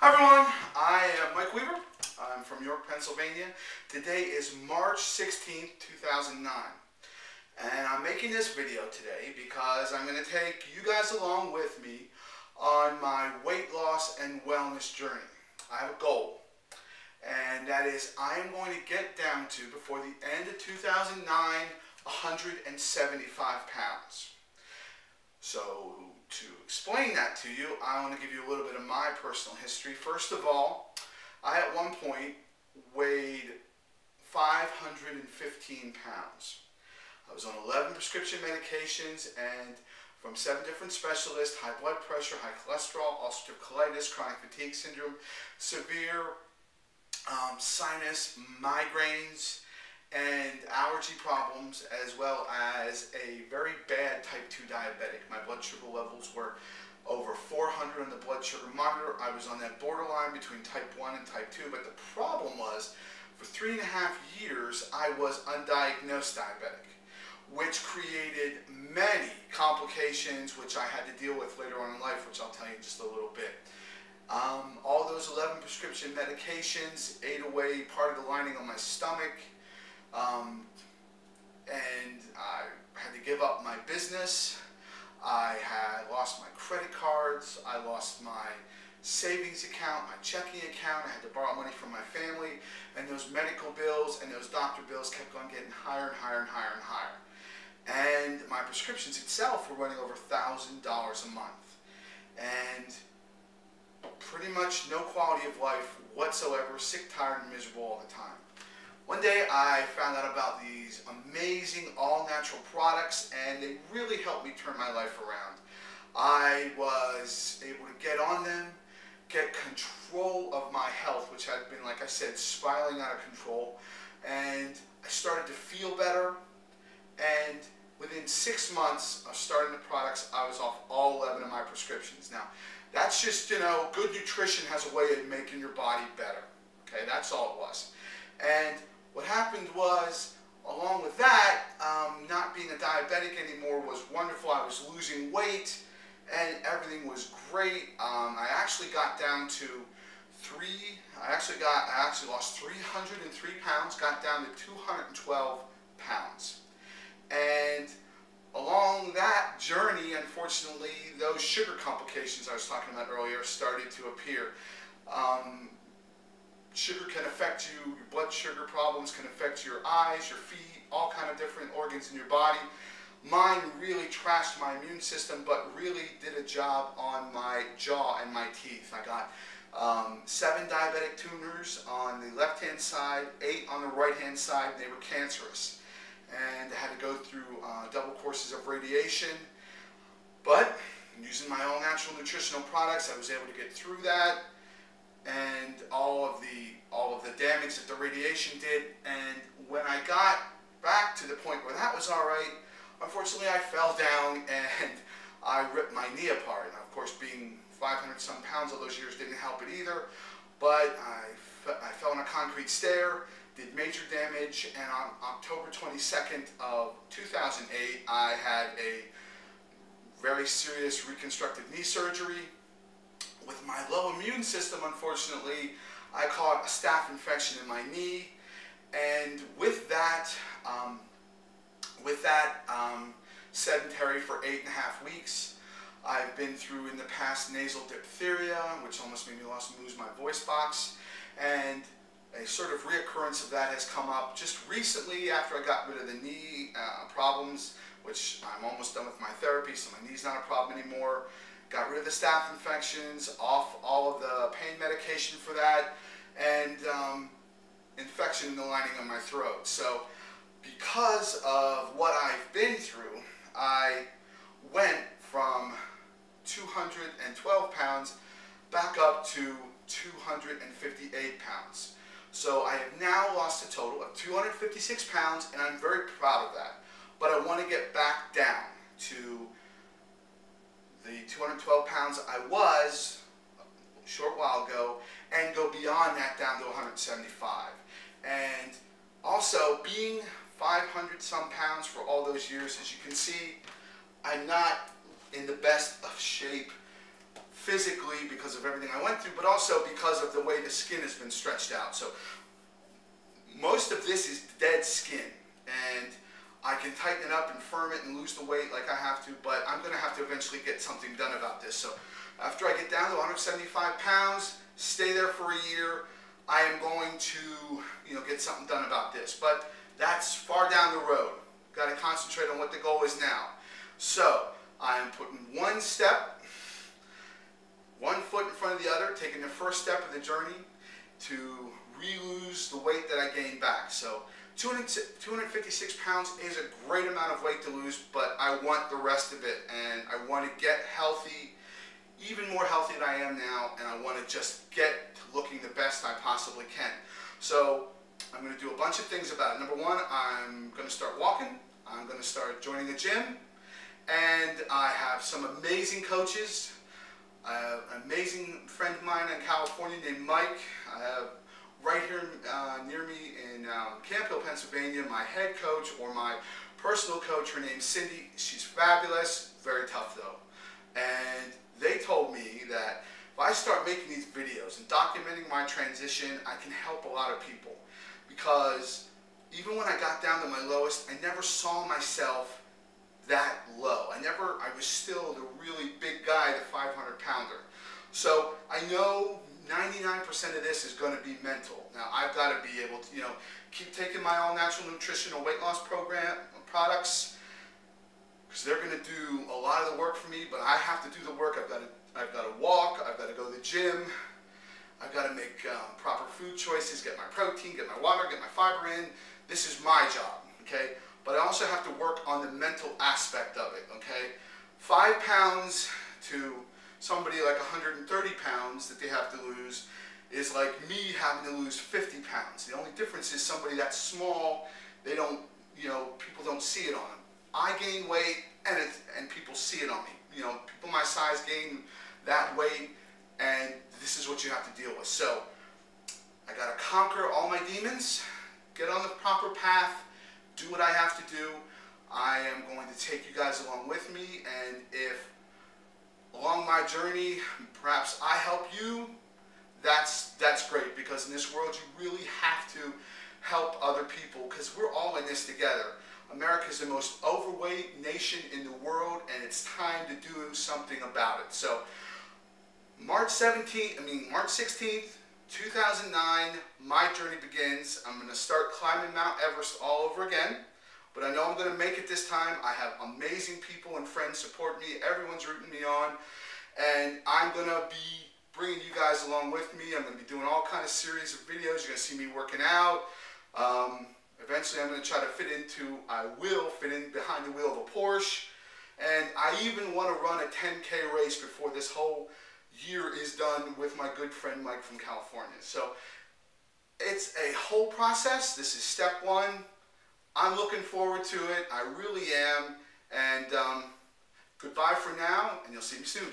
Hi everyone, I am Mike Weaver. I'm from York, Pennsylvania. Today is March 16th, 2009. And I'm making this video today because I'm going to take you guys along with me on my weight loss and wellness journey. I have a goal, and that is I am going to get down to, before the end of 2009, 175 pounds. So to explain that to you, I want to give you a little bit of my personal history. First of all, I at one point weighed 515 pounds. I was on 11 prescription medications and from 7 different specialists: high blood pressure, high cholesterol, ulcerative colitis, chronic fatigue syndrome, severe sinus, migraines, and allergy problems, as well as a very bad type 2 diabetic. My blood sugar levels were over 400 on the blood sugar monitor. I was on that borderline between type 1 and type 2, but the problem was, for 3.5 years, I was undiagnosed diabetic, which created many complications, which I had to deal with later on in life, which I'll tell you in just a little bit. All those 11 prescription medications ate away part of the lining on my stomach. And I had to give up my business. I had lost my credit cards. I lost my savings account, my checking account. I had to borrow money from my family, and those medical bills and those doctor bills kept on getting higher and higher and higher and higher. And my prescriptions itself were running over $1,000 a month, and pretty much no quality of life whatsoever, sick, tired, and miserable all the time. One day I found out about these amazing all-natural products, and they really helped me turn my life around. I was able to get on them, get control of my health, which had been, like I said, spiraling out of control, and I started to feel better. And within 6 months of starting the products, I was off all 11 of my prescriptions. Now, that's just, good nutrition has a way of making your body better. Okay, that's all it was. And what happened was, along with that, not being a diabetic anymore was wonderful. I was losing weight, and everything was great. I actually got down to I actually lost 303 pounds, got down to 212 pounds. And along that journey, unfortunately, those sugar complications I was talking about earlier started to appear. Sugar can affect you, your blood sugar problems can affect your eyes, your feet, all kind of different organs in your body. Mine really trashed my immune system, but really did a job on my jaw and my teeth. I got 7 diabetic tumors on the left-hand side, 8 on the right-hand side, and they were cancerous. And I had to go through double courses of radiation. But using my own natural nutritional products, I was able to get through that, and all of the damage that the radiation did. And when I got back to the point where that was all right, unfortunately I fell down and I ripped my knee apart. And of course, being 500 some pounds all those years didn't help it either, but I fell on a concrete stair, did major damage, and on October 22nd of 2008, I had a very serious reconstructive knee surgery. With my low immune system, unfortunately, I caught a staph infection in my knee, and with that, sedentary for 8.5 weeks. I've been through in the past nasal diphtheria, which almost made me lose my voice box, and a sort of reoccurrence of that has come up just recently after I got rid of the knee problems, which I'm almost done with my therapy, so my knee's not a problem anymore. Got rid of the staph infections, off all of the pain medication for that, and infection in the lining of my throat. So because of what I've been through, I went from 212 pounds back up to 258 pounds. So I have now lost a total of 256 pounds, and I'm very proud of that. But I want to get back down to the 212 pounds I was a short while ago, and go beyond that down to 175. And also, being 500 some pounds for all those years, as you can see, I'm not in the best of shape physically because of everything I went through, but also because of the way the skin has been stretched out. So most of this is dead skin, and I can tighten it up and firm it and lose the weight like I have to, but I'm going to have to eventually get something done about this. So after I get down to 175 pounds, stay there for a year, I am going to, get something done about this. But that's far down the road. Got to concentrate on what the goal is now. So I am putting one foot in front of the other, taking the first step of the journey to re-lose the weight that I gained back. So 256 pounds is a great amount of weight to lose, but I want the rest of it, and I want to get healthy, even more healthy than I am now, and I want to just get to looking the best I possibly can. So I'm going to do a bunch of things about it. Number one, I'm going to start walking. I'm going to start joining a gym, and I have some amazing coaches. I have an amazing friend of mine in California named Mike. I have right here near me in Camp Hill, Pennsylvania, my head coach, or my personal coach. Her name's Cindy. She's fabulous, very tough though. And they told me that if I start making these videos and documenting my transition, I can help a lot of people. Because even when I got down to my lowest, I never saw myself that low. I was still the really big guy, the 500-pounder. So I know 99% of this is going to be mental. Now I've got to be able to, keep taking my all-natural nutritional weight loss program products, because they're going to do a lot of the work for me. But I have to do the work. I've got to walk. I've got to go to the gym. I've got to make proper food choices, get my protein, get my water, get my fiber in. This is my job, okay? But I also have to work on the mental aspect of it, okay? 5 pounds to somebody like 130 pounds that they have to lose is like me having to lose 50 pounds. The only difference is somebody that's small, they don't, people don't see it on them. I gain weight and people see it on me. People my size gain that weight, and this is what you have to deal with. So I got to conquer all my demons, get on the proper path, do what I have to do. I am going to take you guys along with me, and if along my journey perhaps I help you, that's great, because in this world you really have to help other people, because we're all in this together. America is the most overweight nation in the world, and it's time to do something about it. So March 16th, 2009, my journey begins. I'm going to start climbing Mount Everest all over again, but I know I'm going to make it this time. I have amazing people and friends support me. Everyone's rooting me on, and I'm going to be bringing you guys along with me. I'm going to be doing all kind of series of videos. You're going to see me working out. Eventually I'm going to try to I will fit in behind the wheel of a Porsche, and I even want to run a 10K race before this whole year is done with my good friend Mike from California. So it's a whole process. This is step one. I'm looking forward to it. I really am. And goodbye for now, and you'll see me soon.